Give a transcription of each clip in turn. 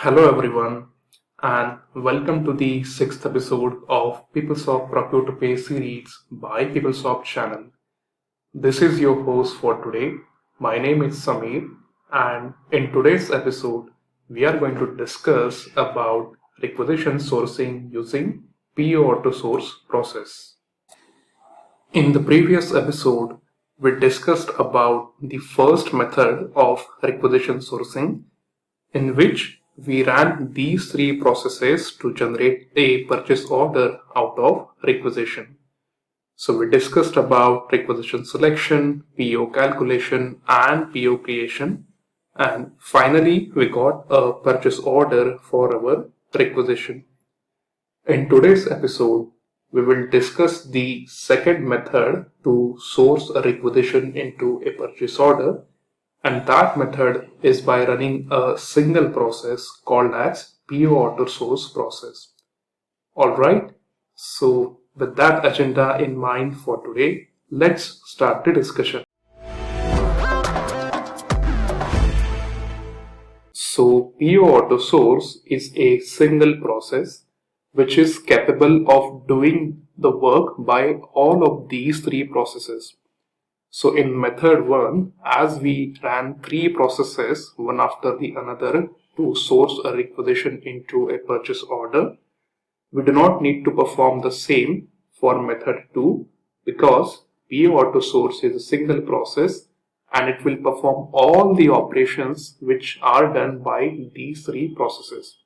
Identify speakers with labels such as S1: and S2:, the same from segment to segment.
S1: Hello everyone, and welcome to the sixth episode of PeopleSoft Procure to Pay series by PeopleSoft channel. This is your host for today. My name is Samir, and in today's episode, we are going to discuss about requisition sourcing using PO auto source process. In the previous episode, we discussed about the first method of requisition sourcing, in which we ran these three processes to generate a purchase order out of requisition. So we discussed about requisition selection, PO calculation, and PO creation. And finally, we got a purchase order for our requisition. In today's episode, we will discuss the second method to source a requisition into a purchase order, and that method is by running a single process called as PO auto source process. Alright, so with that agenda in mind for today, let's start the discussion. So PO auto source is a single process which is capable of doing the work by all of these three processes. So in method 1, as we ran three processes one after the another to source a requisition into a purchase order, we do not need to perform the same for method 2 because PO auto source is a single process and it will perform all the operations which are done by these three processes.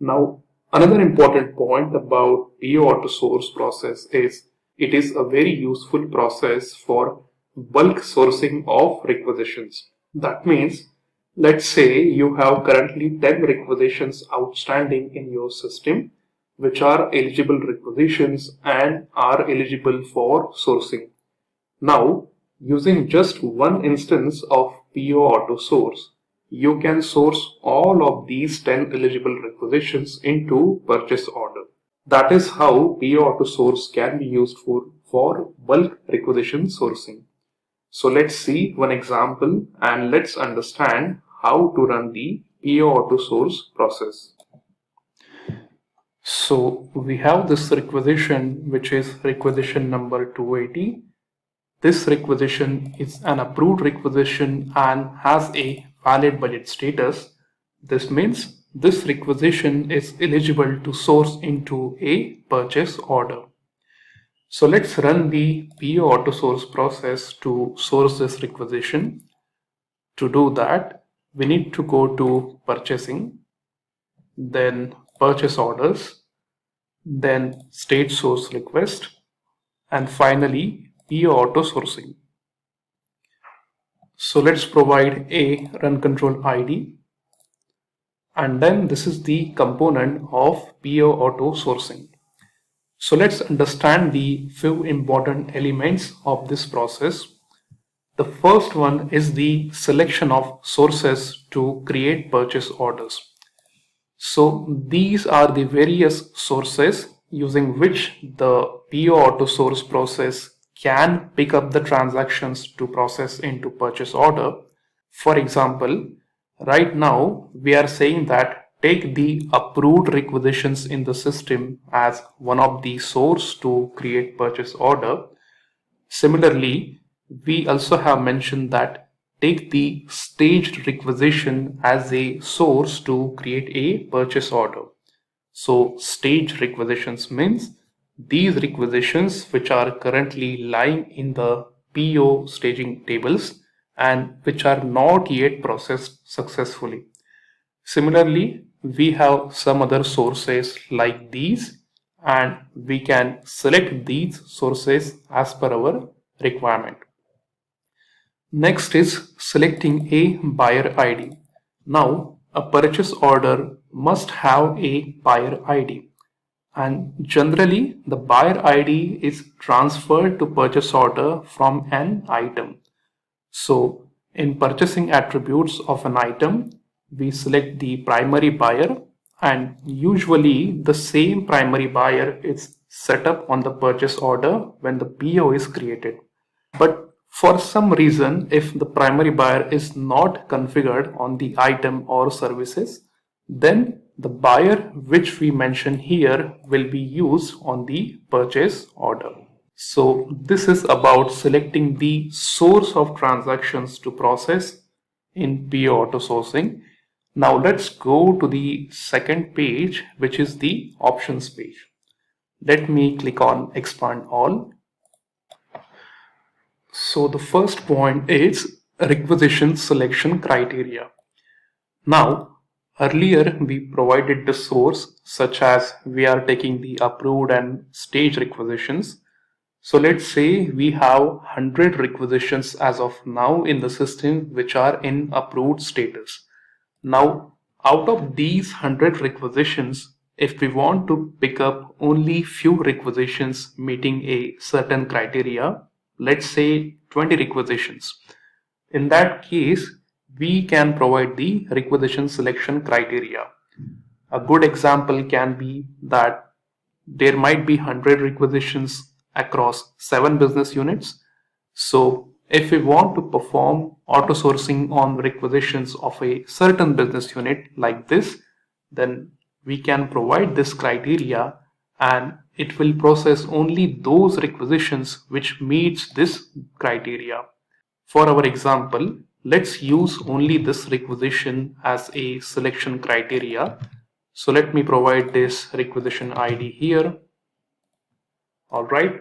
S1: Now, another important point about PO auto source process is it is a very useful process for bulk sourcing of requisitions. That means, let's say you have currently 10 requisitions outstanding in your system which are eligible requisitions and are eligible for sourcing. Now, using just one instance of PO auto source, you can source all of these 10 eligible requisitions into purchase order. That is how PO auto source can be used for bulk requisition sourcing. So let's see one example and let's understand how to run the PO auto source process. So we have this requisition which is requisition number 280. This requisition is an approved requisition and has a valid budget status. This means this requisition is eligible to source into a purchase order. So let's run the PO auto source process to source this requisition. To do that, we need to go to purchasing, then purchase orders, then state source request, and finally PO auto sourcing. So let's provide a run control ID, and then this is the component of PO auto sourcing. So let's understand the few important elements of this process. The first one is the selection of sources to create purchase orders. So these are the various sources using which the PO auto source process can pick up the transactions to process into purchase order. For example, right now we are saying that take the approved requisitions in the system as one of the source to create purchase order. Similarly, we also have mentioned that take the staged requisition as a source to create a purchase order. So staged requisitions means these requisitions which are currently lying in the PO staging tables and which are not yet processed successfully. Similarly, we have some other sources like these, and we can select these sources as per our requirement. Next is selecting a buyer ID. Now, a purchase order must have a buyer ID, and generally the buyer ID is transferred to purchase order from an item. So in purchasing attributes of an item, we select the primary buyer, and usually the same primary buyer is set up on the purchase order when the PO is created. But for some reason, if the primary buyer is not configured on the item or services, Then the buyer which we mention here will be used on the purchase order. So this is about selecting the source of transactions to process in PO auto sourcing. Now let's go to the second page, which is the options page. Let me click on expand all. So the first point is requisition selection criteria. Now, earlier we provided the source such as we are taking the approved and staged requisitions. So let's say we have 100 requisitions as of now in the system which are in approved status. Now, out of these 100 requisitions, if we want to pick up only few requisitions meeting a certain criteria, let's say 20 requisitions. In that case, we can provide the requisition selection criteria. A good example can be that there might be 100 requisitions across 7 business units. So if we want to perform auto sourcing on requisitions of a certain business unit like this, then we can provide this criteria and it will process only those requisitions which meets this criteria. For our example, let's use only this requisition as a selection criteria. So let me provide this requisition ID here. All right.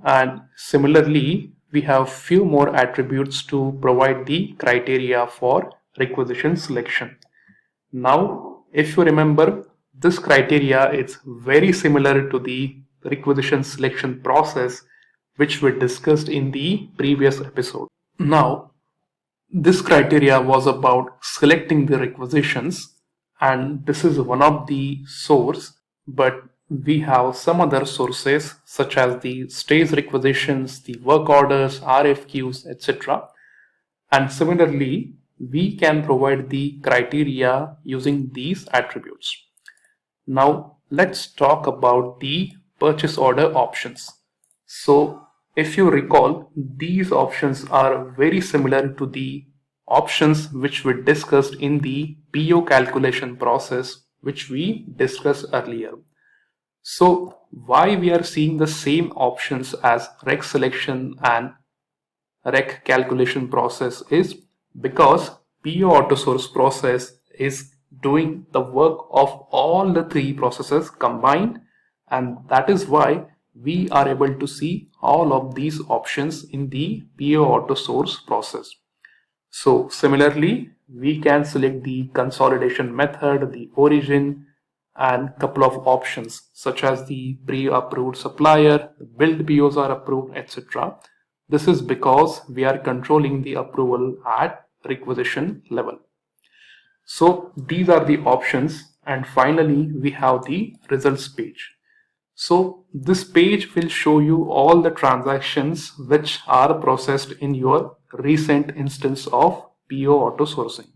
S1: And similarly, we have few more attributes to provide the criteria for requisition selection. Now, if you remember, this criteria is very similar to the requisition selection process which we discussed in the previous episode. Now, this criteria was about selecting the requisitions, and this is one of the source, but we have some other sources such as the stage requisitions, the work orders, RFQs, etc. And similarly, we can provide the criteria using these attributes. Now, let's talk about the purchase order options. So, if you recall, these options are very similar to the options which we discussed in the PO calculation process which we discussed earlier. So why we are seeing the same options as rec selection and rec calculation process is because PO auto source process is doing the work of all the three processes combined, and that is why we are able to see all of these options in the PO auto source process. So similarly, we can select the consolidation method, the origin, and couple of options such as the pre-approved supplier, billed POs are approved, etc. This is because we are controlling the approval at requisition level. So these are the options, and finally we have the results page. So this page will show you all the transactions which are processed in your recent instance of PO auto sourcing.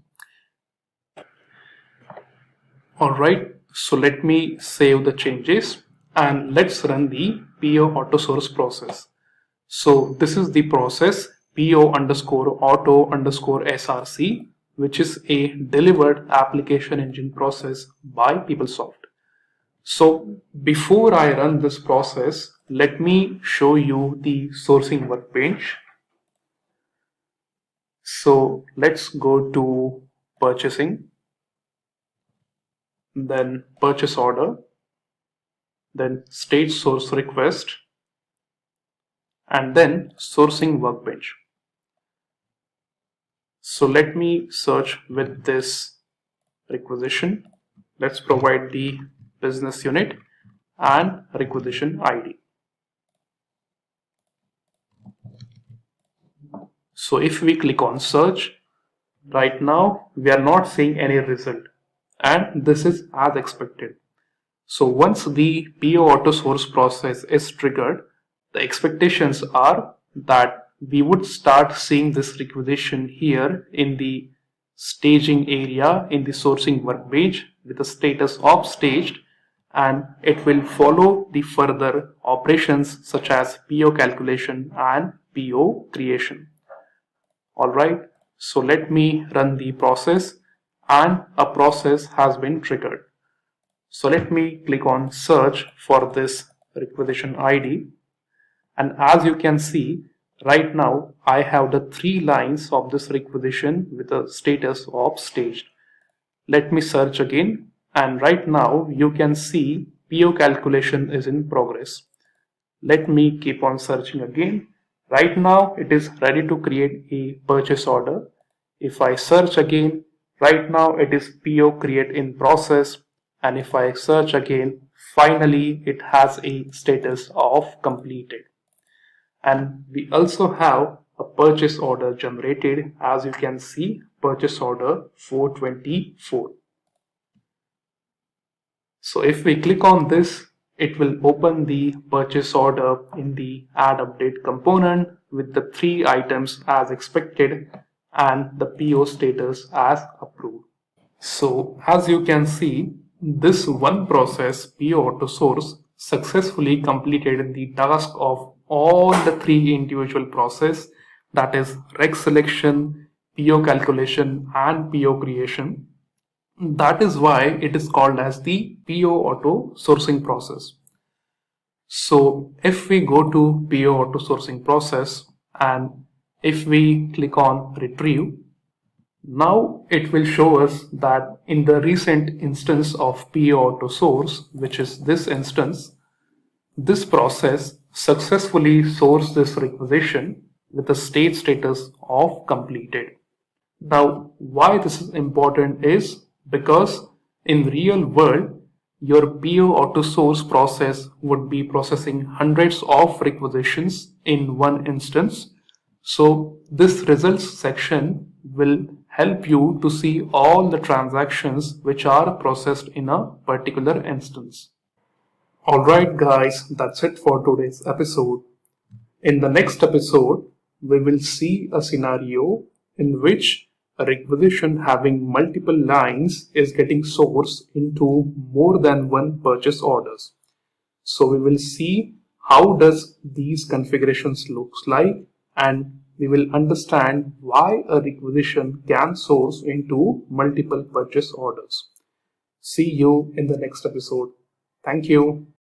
S1: Alright, so let me save the changes and let's run the PO auto source process. So this is the process PO underscore auto underscore SRC, which is a delivered application engine process by PeopleSoft. So before I run this process, let me show you the sourcing workbench. So let's go to purchasing, then purchase order, then stage source request, and then sourcing workbench. So let me search with this requisition. Let's provide the business unit and requisition ID. So if we click on search, right now we are not seeing any result, and this is as expected. So once the PO auto source process is triggered, the expectations are that we would start seeing this requisition here in the staging area in the sourcing workbench with the status of staged, and it will follow the further operations such as PO calculation and PO creation. Alright, so let me run the process and a process has been triggered. So let me click on search for this requisition ID, and as you can see right now I have the 3 lines of this requisition with a status of staged. Let me search again, and right now you can see PO calculation is in progress. Let me keep on searching again. Right now it is ready to create a purchase order. If I search again, right now it is PO create in process, and if I search again, finally it has a status of completed. And we also have a purchase order generated, as you can see, purchase order 424. So if we click on this, it will open the purchase order in the add update component with the 3 items as expected and the PO status as approved. So as you can see, this one process PO auto source successfully completed the task of all the 3 individual process, that is rec selection, PO calculation and PO creation. That is why it is called as the PO auto sourcing process. So if we go to PO auto sourcing process and if we click on retrieve, now it will show us that in the recent instance of PO auto source, which is this instance, this process successfully sourced this requisition with a state status of completed. Now, why this is important is because in real world, your PO auto source process would be processing hundreds of requisitions in one instance. So this results section will help you to see all the transactions which are processed in a particular instance. Alright guys, that's it for today's episode. In the next episode, we will see a scenario in which a requisition having multiple lines is getting sourced into more than one purchase orders. So we will see how does these configurations looks like, and we will understand why a requisition can source into multiple purchase orders. See you in the next episode. Thank you.